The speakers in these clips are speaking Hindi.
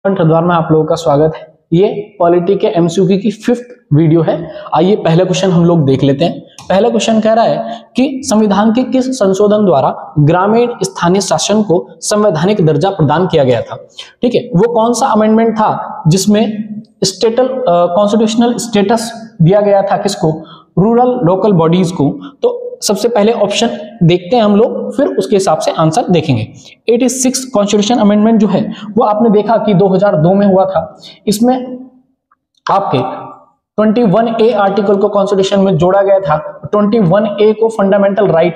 हरिद्वार में आप लोगों का स्वागत है। ये पॉलिटी के एमसीक्यू की 5th वीडियो है। आइए पहला क्वेश्चन हम लोग देख लेते हैं। पहला क्वेश्चन कह रहा है कि संविधान के किस संशोधन द्वारा ग्रामीण स्थानीय शासन को संवैधानिक दर्जा प्रदान किया गया था। ठीक है, वो कौन सा अमेंडमेंट था जिसमें कॉन्स्टिट्यूशनल स्टेटस दिया गया था किसको, रूरल लोकल बॉडीज को। तो सबसे पहले ऑप्शन देखते हैं हम लोग, फिर उसके हिसाब से आंसर देखेंगे। 86 कॉन्स्टिट्यूशन अमेंडमेंट जो है वो आपने देखा कि 2002 में हुआ था। इसमें आपके 21A आर्टिकल को कॉन्स्टिट्यूशन में जोड़ा गया था। 21A को फंडामेंटल राइट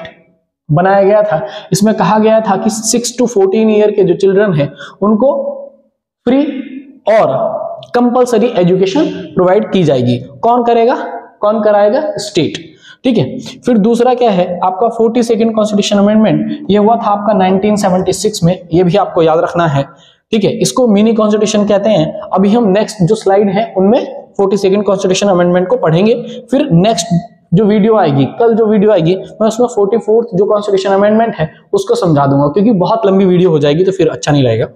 बनाया गया था। इसमें कहा गया था कि 6 to 14 ईयर के जो चिल्ड्रन हैं उनको फ्री और कंपलसरी एजुकेशन प्रोवाइड की जाएगी। कौन करेगा, कौन कराएगा, स्टेट। ठीक है, फिर दूसरा क्या है आपका 42nd कॉन्स्टिट्यूशन अमेंडमेंट, ये हुआ था आपका 1976 में। ये भी आपको याद रखना है। ठीक है, इसको मिनी कॉन्स्टिट्यूशन कहते हैं। अभी हम नेक्स्ट जो स्लाइड है उनमें 42nd कॉन्स्टिट्यूशन अमेंडमेंट को पढ़ेंगे। फिर नेक्स्ट जो वीडियो आएगी, कल जो वीडियो आएगी, मैं उसमें 44th जो कॉन्स्टिट्यूशन अमेंडमेंट है उसको समझा दूंगा, क्योंकि बहुत लंबी वीडियो हो जाएगी तो फिर अच्छा नहीं लगेगा।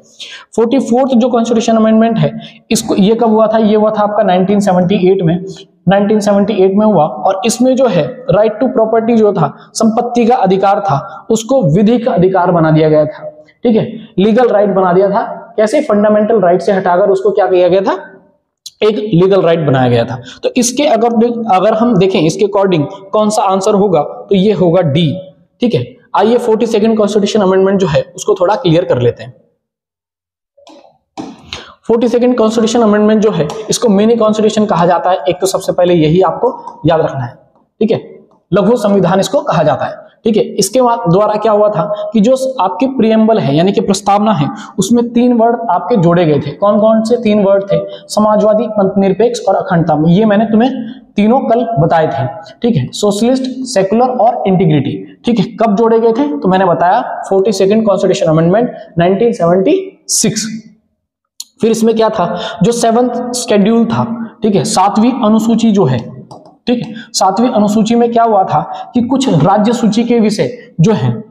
44th जो कॉन्स्टिट्यूशन अमेंडमेंट है इसको, ये कब हुआ था, ये हुआ था आपका 1978 में। 1978 में हुआ और इसमें जो है राइट टू प्रॉपर्टी जो था, संपत्ति का अधिकार था, उसको विधिक अधिकार बना दिया गया था। ठीक है, लीगल राइट बना दिया था। कैसे, फंडामेंटल राइट से हटाकर उसको क्या किया गया था, एक लीगल राइट बनाया गया था। तो इसके अगर हम देखें इसके अकॉर्डिंग कौन सा आंसर होगा, तो ये होगा डी। ठीक है, आइए 42nd कॉन्स्टिट्यूशन अमेंडमेंट जो है उसको थोड़ा क्लियर कर लेते हैं। 42nd कॉन्स्टिट्यूशन अमेंडमेंट जो है इसको मिनी कॉन्स्टिट्यूशन कहा जाता है। एक तो सबसे पहले यही आपको याद रखना है। ठीक है, लघु संविधान इसको कहा जाता है। ठीक है, इसके द्वारा क्या हुआ था कि जो आपकी प्रियम्बल है यानी कि प्रस्तावना है उसमें 3 वर्ड आपके जोड़े गए थे। कौन कौन से 3 वर्ड थे, समाजवादी, पंथनिरपेक्ष और अखंडता। ये मैंने तुम्हें तीनों कल बताए थे। ठीक है, सोशलिस्ट, सेकुलर और इंटीग्रिटी। ठीक है, कब जोड़े गए थे, तो मैंने बताया 42nd कॉन्स्टिट्यूशन अमेंडमेंट 1976। फिर इसमें क्या था, जो 7th शेड्यूल था, ठीक है, 7वीं अनुसूची जो है, ठीक है, 7वीं अनुसूची में क्या हुआ था कि कुछ राज्य सूची के विषय जो है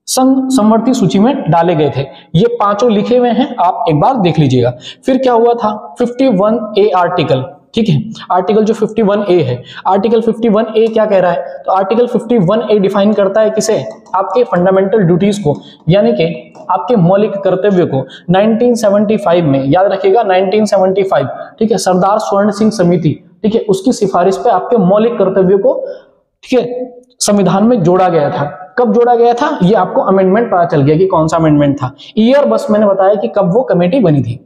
समवर्ती सूची में डाले गए थे। ये 5 लिखे हुए हैं, आप एक बार देख लीजिएगा। फिर क्या हुआ था, 51A आर्टिकल। ठीक है, आर्टिकल जो 51A है, आर्टिकल 51A क्या कह रहा है, तो आर्टिकल 51A डिफाइन करता है किसे, आपके फंडामेंटल ड्यूटीज को, यानी कि आपके मौलिक कर्तव्य को। 1975 में, याद रखिएगा 1975, ठीक है, सरदार स्वर्ण सिंह समिति, ठीक है, उसकी सिफारिश पे आपके मौलिक कर्तव्यों को, ठीक है, संविधान में जोड़ा गया था। कब जोड़ा गया था, ये आपको अमेंडमेंट पता चल गया कि कौन सा अमेंडमेंट था। ईयर बस मैंने बताया कि कब वो कमेटी बनी थी।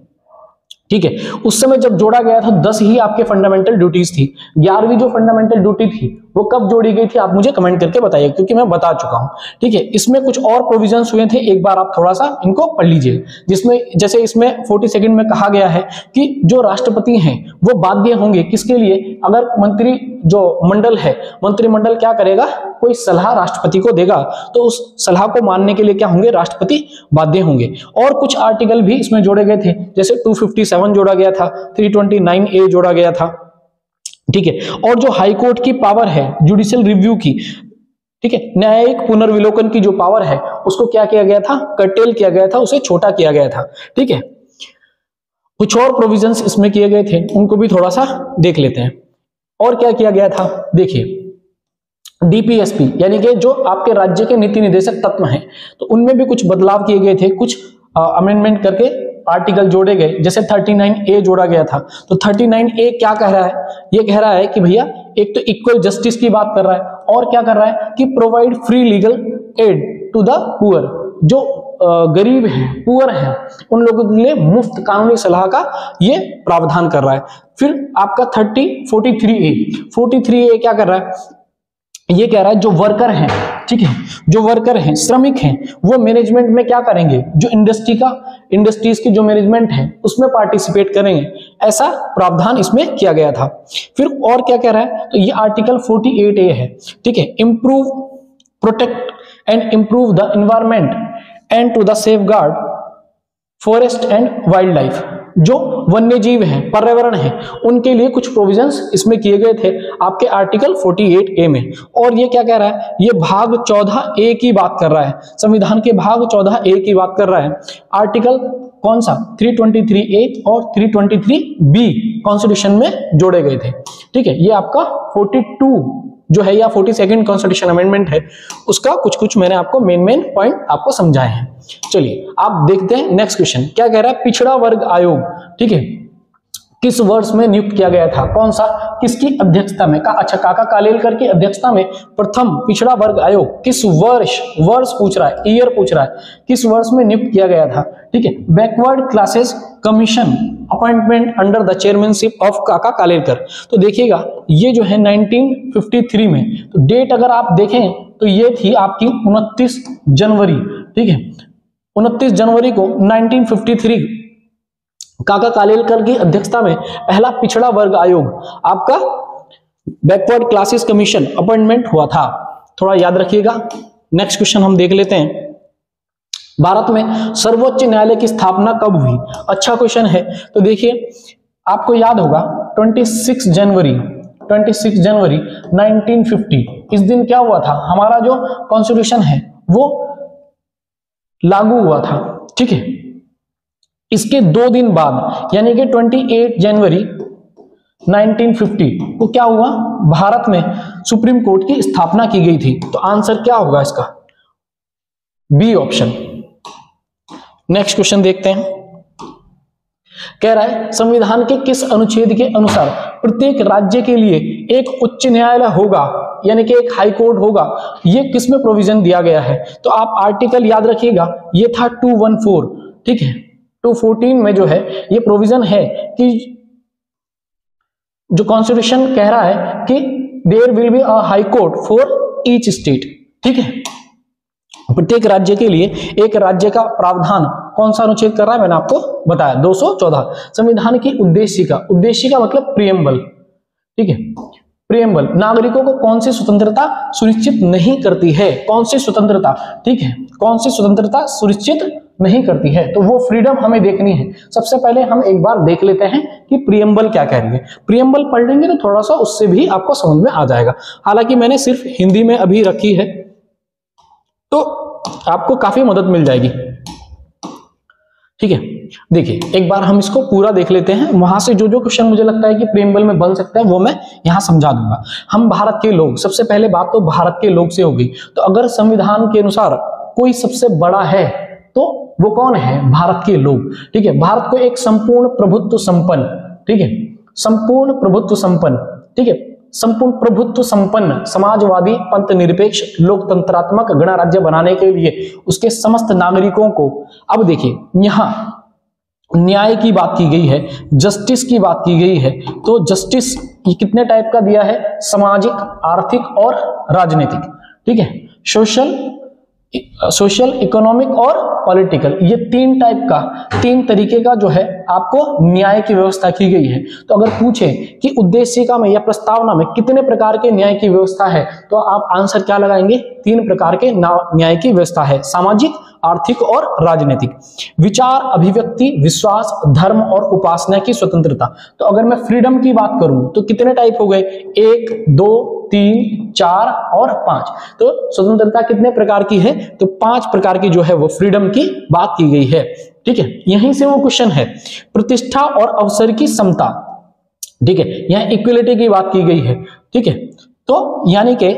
ठीक है, उस समय जब जोड़ा गया था 10 ही आपके फंडामेंटल ड्यूटीज थी। 11वीं जो फंडामेंटल ड्यूटी थी वो कब जोड़ी गई थी, आप मुझे कमेंट करके बताइए, क्योंकि मैं बता चुका हूं। ठीक है, इसमें कुछ और प्रोविजंस हुए थे, एक बार आप थोड़ा सा इनको पढ़ लीजिए। जिसमें जैसे इसमें 42nd में कहा गया है कि जो राष्ट्रपति हैं वो बाध्य होंगे किसके लिए, अगर मंत्री जो मंडल है, मंत्रिमंडल क्या करेगा, कोई सलाह राष्ट्रपति को देगा तो उस सलाह को मानने के लिए क्या होंगे, राष्ट्रपति बाध्य होंगे। और कुछ आर्टिकल भी इसमें जोड़े गए थे, जैसे 257 जोड़ा गया था, 329A जोड़ा गया था। ठीक है, और जो हाई कोर्ट की पावर है जुडिशियल रिव्यू की, ठीक है, न्यायिक पुनर्विलोकन की जो पावर है उसको क्या किया गया था, कर्टेल किया गया था, उसे छोटा किया गया था। ठीक है, कुछ और प्रोविजंस इसमें किए गए थे, उनको भी थोड़ा सा देख लेते हैं। और क्या किया गया था, देखिए डीपीएसपी यानी कि जो आपके राज्य के नीति निर्देशक तत्व हैं, तो उनमें भी कुछ बदलाव किए गए थे, कुछ अमेंडमेंट करके आर्टिकल जोड़े गए। जैसे 39A जोड़ा गया था, तो 39A क्या कह रहा है, ये कह रहा है कि भैया एक तो इक्वल जस्टिस की बात कर रहा है, और क्या कर रहा है कि provide free legal aid to the poor. जो गरीब हैं, पुअर हैं, उन लोगों के लिए मुफ्त कानूनी सलाह का ये प्रावधान कर रहा है। फिर आपका 43A क्या कर रहा है, ये कह रहा है जो वर्कर हैं, ठीक है, जो वर्कर हैं, श्रमिक हैं, वो मैनेजमेंट में क्या करेंगे, जो इंडस्ट्रीज की जो मैनेजमेंट है उसमें पार्टिसिपेट करेंगे। ऐसा प्रावधान इसमें किया गया था। फिर और क्या कह रहा है, तो ये आर्टिकल 48A है। ठीक है, improve, protect and improve the environment and to the safeguard forest and wildlife. जो वन्य जीव हैं, पर्यावरण है, उनके लिए कुछ प्रोविजंस इसमें किए गए थे आपके आर्टिकल 48A में। और ये क्या कह रहा है, ये भाग 14A की बात कर रहा है, संविधान के भाग 14A की बात कर रहा है। आर्टिकल कौन सा 323A और 323B कॉन्स्टिट्यूशन में जोड़े गए थे। ठीक है, ये आपका 42 जो है या 42nd कॉन्स्टिट्यूशन अमेंडमेंट है, उसका कुछ कुछ मैंने आपको मेन पॉइंट आपको समझाए हैं। चलिए आप देखते हैं नेक्स्ट क्वेश्चन क्या कह रहा है। पिछड़ा वर्ग आयोग, ठीक है, किस वर्ष में नियुक्त किया गया था, कौन सा, किसकी अध्यक्षता में? अच्छा, काका कालेलकर की अध्यक्षता में प्रथम पिछड़ा वर्ग आयोग किस वर्ष पूछ रहा है, ईयर पूछ रहा है, किस वर्ष में नियुक्त किया गया था। ठीक है, backward classes commission appointment under the chairmanship of काका कालेलकर। तो देखिएगा ये जो है 1953 में, तो डेट अगर आप देखें तो ये थी आपकी 29 जनवरी। ठीक है, 29 जनवरी को 1953 काका कालेलकर की अध्यक्षता में पहला पिछड़ा वर्ग आयोग आपका बैकवर्ड क्लासेस कमीशन अपॉइंटमेंट हुआ था, थोड़ा याद रखिएगा। नेक्स्ट क्वेश्चन हम देख लेते हैं। भारत में सर्वोच्च न्यायालय की स्थापना कब हुई? अच्छा क्वेश्चन है। तो देखिए आपको याद होगा 26 जनवरी 1950 इस दिन क्या हुआ था, हमारा जो कॉन्स्टिट्यूशन है वो लागू हुआ था। ठीक है, इसके 2 दिन बाद यानी कि 28 जनवरी 1950 को क्या हुआ, भारत में सुप्रीम कोर्ट की स्थापना की गई थी। तो आंसर क्या होगा इसका, बी ऑप्शन। नेक्स्ट क्वेश्चन देखते हैं। कह रहा है संविधान के किस अनुच्छेद के अनुसार प्रत्येक राज्य के लिए एक उच्च न्यायालय होगा, यानी कि एक हाई कोर्ट होगा, ये किस में प्रोविजन दिया गया है? तो आप आर्टिकल याद रखिएगा, ये था 214। ठीक है, 214 में जो है ये प्रोविजन है कि जो कॉन्स्टिट्यूशन कह रहा है कि there will be a high court for each state. ठीक है, प्रत्येक राज्य के लिए एक राज्य का प्रावधान कौन सा अनुच्छेद कर रहा है, मैंने आपको बताया 214। संविधान की उद्देशिका मतलब प्रियम्बल। ठीक है, प्रियम्बल नागरिकों को कौन सी स्वतंत्रता सुनिश्चित नहीं करती है, कौन सी स्वतंत्रता, ठीक है, कौन सी स्वतंत्रता सुनिश्चित नहीं करती है, तो वो फ्रीडम हमें देखनी है। सबसे पहले हम एक बार देख लेते हैं कि प्रियम्बल क्या कह रही है। प्रियम्बल पढ़ लेंगे तो थोड़ा सा उससे भी आपको समझ में आ जाएगा। हालांकि मैंने सिर्फ हिंदी में अभी रखी है तो आपको काफी मदद मिल जाएगी। ठीक है, देखिए एक बार हम इसको पूरा देख लेते हैं, वहां से जो जो क्वेश्चन मुझे लगता है कि प्रियम्बल में बन सकता है वो मैं यहां समझा दूंगा। हम भारत के लोग, सबसे पहले बात तो भारत के लोग से होगी। तो अगर संविधान के अनुसार कोई सबसे बड़ा है तो वो कौन है, भारत के लोग। ठीक है, भारत को एक संपूर्ण प्रभुत्व संपन्न, ठीक है, संपूर्ण प्रभुत्व संपन्न, ठीक है, संपूर्ण प्रभुत्व संपन्न समाजवादी पंथ निरपेक्ष लोकतंत्रात्मक गणराज्य बनाने के लिए उसके समस्त नागरिकों को, अब देखिए यहां न्याय की बात की गई है, जस्टिस की बात की गई है। तो जस्टिस कितने टाइप का दिया है, सामाजिक, आर्थिक और राजनीतिक। ठीक है, सोशल, इकोनॉमिक और पॉलिटिकल, ये 3 तरीके का जो है आपको न्याय की व्यवस्था की गई है। तो अगर पूछे कि उद्देशिका में या प्रस्तावना में कितने प्रकार के न्याय की व्यवस्था है, तो आप आंसर क्या लगाएंगे, 3 प्रकार के न्याय की व्यवस्था है, सामाजिक, आर्थिक और राजनीतिक। विचार, अभिव्यक्ति, विश्वास, धर्म और उपासना की स्वतंत्रता। तो अगर मैं फ्रीडम की बात करूं तो कितने टाइप हो गए, 1, 2, 3, 4 और 5। तो स्वतंत्रता कितने प्रकार की है, तो 5 प्रकार की जो है वो फ्रीडम की बात की गई है। ठीक है, यहीं से वो क्वेश्चन है, प्रतिष्ठा और अवसर की समता। ठीक है, यहां इक्वलिटी की बात की गई है। ठीक है, तो यानी कि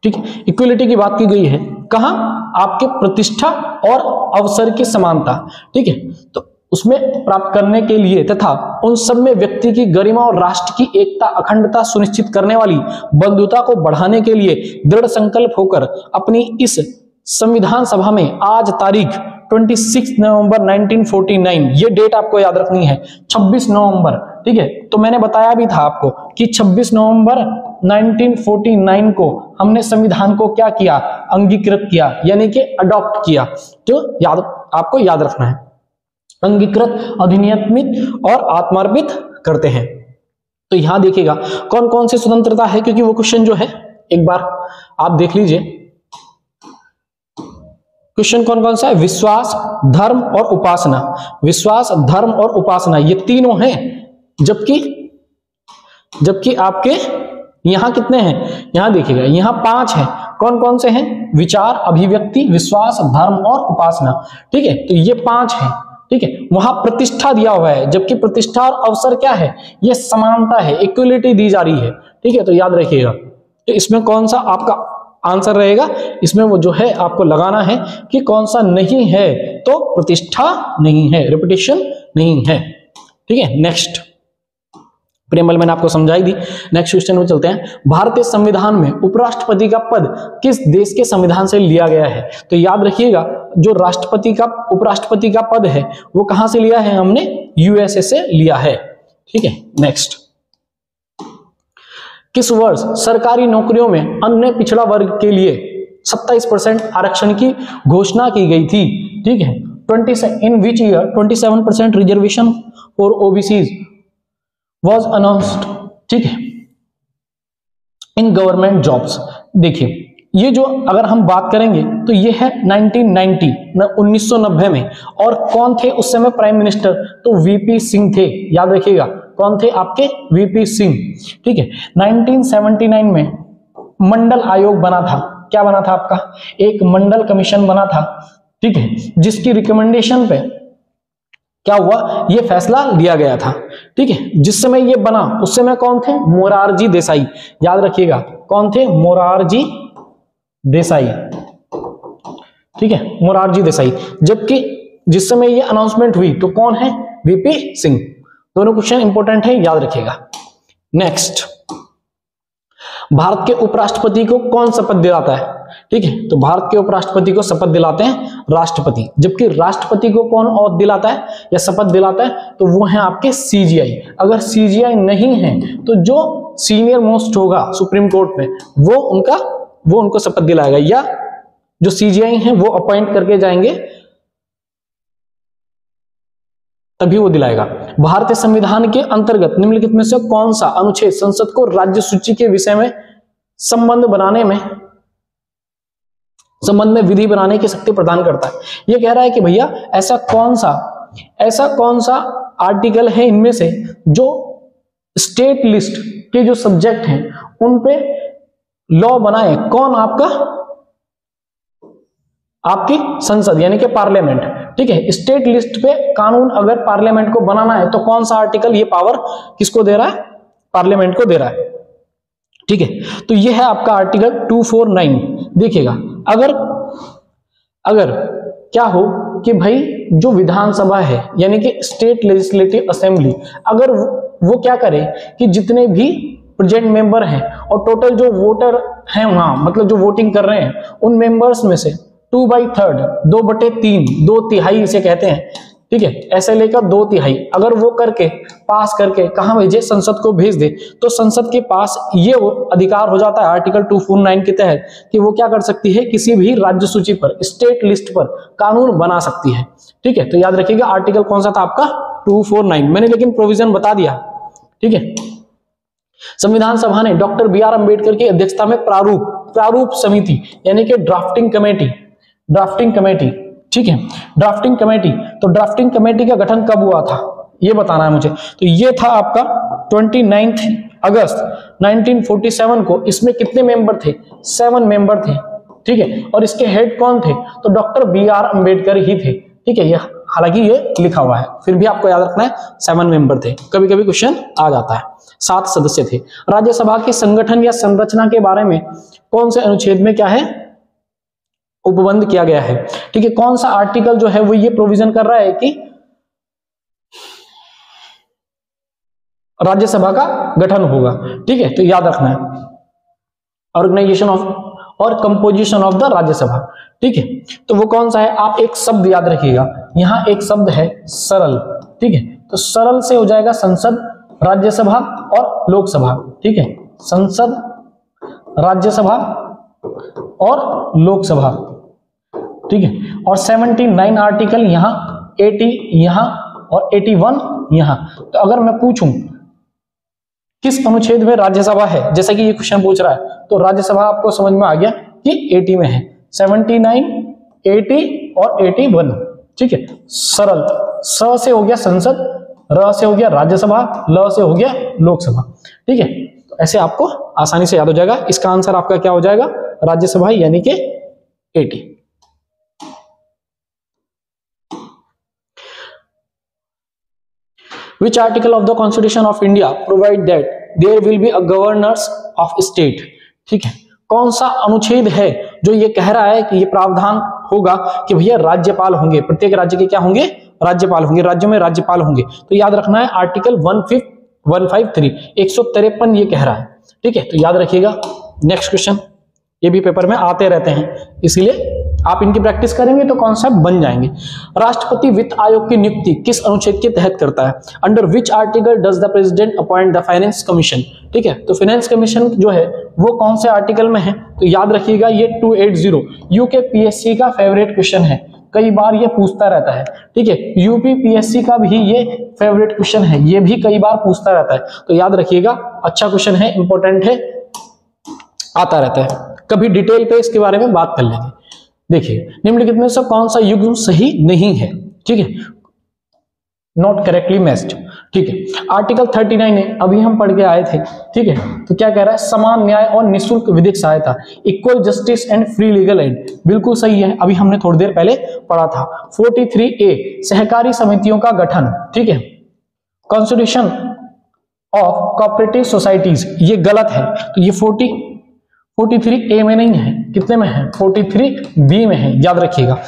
ठीक है, इक्वलिटी की बात की गई है, कहां, आपके प्रतिष्ठा और अवसर की समानता। ठीक है, तो उसमें प्राप्त करने के लिए तथा उन सब में व्यक्ति की गरिमा और राष्ट्र की एकता अखंडता सुनिश्चित करने वाली बंधुता को बढ़ाने के लिए दृढ़ संकल्प होकर अपनी इस संविधान सभा में आज तारीख 26 नवंबर 1949, ये डेट आपको याद रखनी है, 26 नवंबर। ठीक है, तो मैंने बताया भी था आपको कि 26 नवंबर 1949 को हमने संविधान को क्या किया, अंगीकृत किया, यानी कि अडॉप्ट किया। तो आपको याद रखना है, अंगीकृत, अधिनियमित और आत्मार्पित करते हैं। तो यहां देखिएगा कौन कौन सी स्वतंत्रता है, क्योंकि वो क्वेश्चन जो है एक बार आप देख लीजिए, क्वेश्चन कौन कौन सा है, विश्वास, धर्म और उपासना। विश्वास, धर्म और उपासना ये तीनों हैं, जबकि आपके यहां कितने हैं, यहां देखिएगा यहां 5 हैं। कौन कौन से हैं? विचार, अभिव्यक्ति, विश्वास, धर्म और उपासना। ठीक है, तो ये 5 हैं। ठीक है, वहां प्रतिष्ठा दिया हुआ है, जबकि प्रतिष्ठा और अवसर क्या है? ये समानता है, इक्वलिटी दी जा रही है। ठीक है, तो याद रखिएगा। तो इसमें कौन सा आपका आंसर रहेगा? इसमें वो जो है आपको लगाना है कि कौन सा नहीं है, तो प्रतिष्ठा नहीं है, रिपीटिशन नहीं है। ठीक है, नेक्स्ट प्रेमल मैंने आपको समझाई दी। नेक्स्ट क्वेश्चन में चलते हैं। भारतीय संविधान में उपराष्ट्रपति का पद किस देश के संविधान से लिया गया है? तो याद रखिएगा, जो राष्ट्रपति का उपराष्ट्रपति का पद है वो कहां से लिया है? हमने यूएसए से लिया है। ठीक है, नेक्स्ट, किस वर्ष सरकारी नौकरियों में अन्य पिछड़ा वर्ग के लिए 27% आरक्षण की घोषणा की गई थी? ठीक है, in which year 27% reservation for OBCs was announced। ठीक है, इन गवर्नमेंट जॉब्स। देखिए, ये जो अगर हम बात करेंगे तो ये है 1990 में। और कौन थे उस समय प्राइम मिनिस्टर? तो वीपी सिंह थे। याद रखिएगा, कौन थे आपके? वीपी सिंह। ठीक है, 1979 में मंडल आयोग बना था। क्या बना था आपका? एक मंडल कमीशन बना था। ठीक है, जिसकी रिकमेंडेशन पे क्या हुआ? ये फैसला लिया गया था। ठीक है, जिस समय ये बना उस समय कौन थे? मोरारजी देसाई। याद रखिएगा, कौन थे? मोरारजी देसाई। ठीक है, मोरारजी देसाई। जबकि जिस समय ये अनाउंसमेंट हुई तो कौन है? वीपी सिंह। दोनों क्वेश्चन इंपॉर्टेंट है, याद रखिएगा। नेक्स्ट, भारत के उपराष्ट्रपति को कौन शपथ दिलाता है? ठीक है, तो भारत के उपराष्ट्रपति को शपथ दिलाते हैं राष्ट्रपति। जबकि राष्ट्रपति को कौन और दिलाता है या शपथ दिलाता है? तो वो है आपके सीजीआई। अगर सीजीआई नहीं है तो जो सीनियर मोस्ट होगा सुप्रीम कोर्ट में वो उनको शपथ दिलाएगा, या जो सीजीआई है वो अपॉइंट करके जाएंगे तभी वो दिलाएगा। भारतीय संविधान के अंतर्गत निम्नलिखित में से कौन सा अनुच्छेद संसद को राज्य सूची के विषय में संबंध में विधि बनाने की शक्ति प्रदान करता है? ये कह रहा है कि भैया ऐसा कौन सा आर्टिकल है इनमें से जो स्टेट लिस्ट के जो सब्जेक्ट हैं उन पे लॉ बनाए? कौन? आपकी संसद यानी कि पार्लियामेंट। ठीक है, स्टेट लिस्ट पे कानून अगर पार्लियामेंट को बनाना है तो कौन सा आर्टिकल ये पावर किसको दे रहा है? पार्लियामेंट को दे रहा है। ठीक है, तो ये है आपका आर्टिकल 249। देखिएगा, अगर क्या हो कि भाई जो विधानसभा है यानी कि स्टेट लेजिस्लेटिव असेंबली, अगर वो क्या करे कि जितने भी प्रेजेंट मेंबर हैं और टोटल जो वोटर हैं वहां, मतलब जो वोटिंग कर रहे हैं उन मेंबर्स में से 2/3, 2/3, 2/3 इसे कहते हैं। ठीक है, ऐसे लेकर 2/3 अगर वो करके पास करके कहां भेजे? संसद को भेज दे, तो संसद के पास ये अधिकार हो जाता है आर्टिकल 249 के तहत कि वो क्या कर सकती है? किसी भी राज्य सूची पर, स्टेट लिस्ट पर कानून बना सकती है। ठीक है, तो याद रखिएगा आर्टिकल कौन सा था आपका? 249। मैंने लेकिन प्रोविजन बता दिया। ठीक है, संविधान सभा ने डॉक्टर बी आर अम्बेडकर की अध्यक्षता में प्रारूप समिति यानी कि ड्राफ्टिंग कमेटी। ठीक है, ड्राफ्टिंग कमेटी। तो ड्राफ्टिंग कमेटी का गठन कब हुआ था ये बताना है मुझे। तो ये था आपका 29 अगस्त 1947 को। इसमें कितने मेंबर थे? 7 मेंबर थे। ठीक है, और इसके हेड कौन थे? तो डॉक्टर बी आर अम्बेडकर ही थे। ठीक है, ये हालांकि ये लिखा हुआ है, फिर भी आपको याद रखना है 7 मेंबर थे। कभी कभी क्वेश्चन आ जाता है। 7 सदस्य थे। राज्यसभा के संगठन या संरचना के बारे में कौन से अनुच्छेद में क्या है? उपबंध किया गया है। ठीक है, कौन सा आर्टिकल जो है वो ये प्रोविजन कर रहा है कि राज्यसभा का गठन होगा। ठीक है, तो याद रखना है ऑर्गेनाइजेशन ऑफ और कंपोजिशन ऑफ द राज्यसभा। ठीक है, तो वो कौन सा है? आप एक शब्द याद रखिएगा, यहां एक शब्द है सरल। ठीक है, तो सरल से हो जाएगा संसद, राज्यसभा और लोकसभा। ठीक है, संसद, राज्यसभा और लोकसभा। ठीक है, और 79 आर्टिकल यहां, 80 यहां और 81 यहां। तो अगर मैं पूछूं किस अनुच्छेद में राज्यसभा है, जैसा कि ये क्वेश्चन पूछ रहा है, तो राज्यसभा आपको समझ में आ गया कि 80 में है। 79, 80 और 81। ठीक है, सरल, स से हो गया संसद, र से हो गया राज्यसभा, ल से हो गया लोकसभा। ठीक है, तो ऐसे आपको आसानी से याद हो जाएगा। इसका आंसर आपका क्या हो जाएगा, राज्यसभा यानी कि 80। Which article of the Constitution of India provide that there will be a governors of state? ठीक है, कौन सा अनुच्छेद है जो ये कह रहा है कि ये प्रावधान होगा कि भैया राज्यपाल होंगे, प्रत्येक राज्य के क्या होंगे, राज्यपाल होंगे, राज्यों में राज्यपाल होंगे। तो याद रखना है आर्टिकल 153 153 ये कह रहा है। ठीक है, तो याद रखिएगा। नेक्स्ट क्वेश्चन, ये भी पेपर में आते रहते हैं, इसीलिए आप इनकी प्रैक्टिस करेंगे तो कॉन्सेप्ट बन जाएंगे। राष्ट्रपति वित्त आयोग की नियुक्ति किस अनुच्छेद के तहत करता है? Under which article does the president appoint the finance commission? ठीक है, तो फाइनेंस कमीशन जो है वो कौन से आर्टिकल में है? तो याद रखिएगा ये 280 यूके पीएससी का फेवरेट क्वेश्चन है, कई बार ये पूछता रहता है। ठीक है, यूपी पीएससी का भी ये फेवरेट क्वेश्चन है, ये भी कई बार पूछता रहता है। तो याद रखिएगा, अच्छा क्वेश्चन है, इंपॉर्टेंट है, आता रहता है। कभी डिटेल पे इसके बारे में बात कर लेंगे। देखिए, निम्नलिखित में से कौन सा युग्म सही नहीं है? ठीक है, नॉट करेक्टली मैच्ड। ठीक है, आर्टिकल 39 है, अभी हम पढ़ के आए थे। ठीक है, तो क्या कह रहा है, समान न्याय और निःशुल्क विधिक सहायता, equal justice and free legal add, बिल्कुल सही है, अभी हमने थोड़ी देर पहले पढ़ा था। 43A सहकारी समितियों का गठन, ठीक है, कॉन्स्टिट्यूशन ऑफ कोऑपरेटिव सोसाइटीज, ये गलत है। तो ये 43A में नहीं है, कितने में है, 43B में है, याद रखिएगा।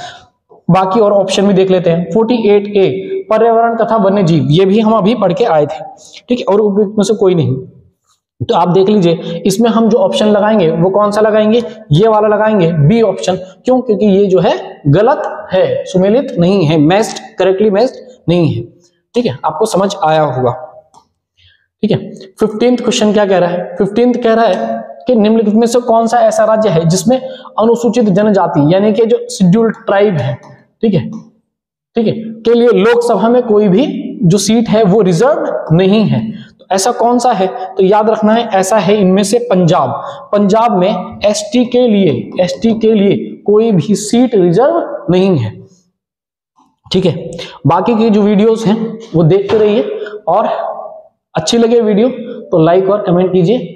बाकी और ऑप्शन भी देख लेते हैं। 48A पर्यावरण तथा वन्य जीव, ये भी हम अभी पढ़ के आए थे। ठीक है, और में से कोई नहीं। तो आप देख लीजिए, इसमें हम जो ऑप्शन लगाएंगे वो कौन सा लगाएंगे, ये वाला लगाएंगे, बी ऑप्शन। क्यों? क्योंकि ये जो है गलत है, सुमेलित नहीं है, मैच्ड, करेक्टली मैच्ड नहीं है। ठीक है, आपको समझ आया होगा। ठीक है, 15th क्वेश्चन क्या कह रहा है? 15th कह रहा है कि निम्नलिखित में से कौन सा ऐसा राज्य है जिसमें अनुसूचित जनजाति यानी कि जो शेड्यूल्ड ट्राइब है, ठीक है, के लिए लोकसभा में कोई भी जो सीट है वो रिजर्व नहीं है। तो ऐसा कौन सा है? तो याद रखना है, ऐसा है इनमें से पंजाब में एसटी के लिए कोई भी सीट रिजर्व नहीं है। ठीक है, बाकी की जो वीडियोस हैं वो देखते रहिए, और अच्छी लगे वीडियो तो लाइक और कमेंट कीजिए।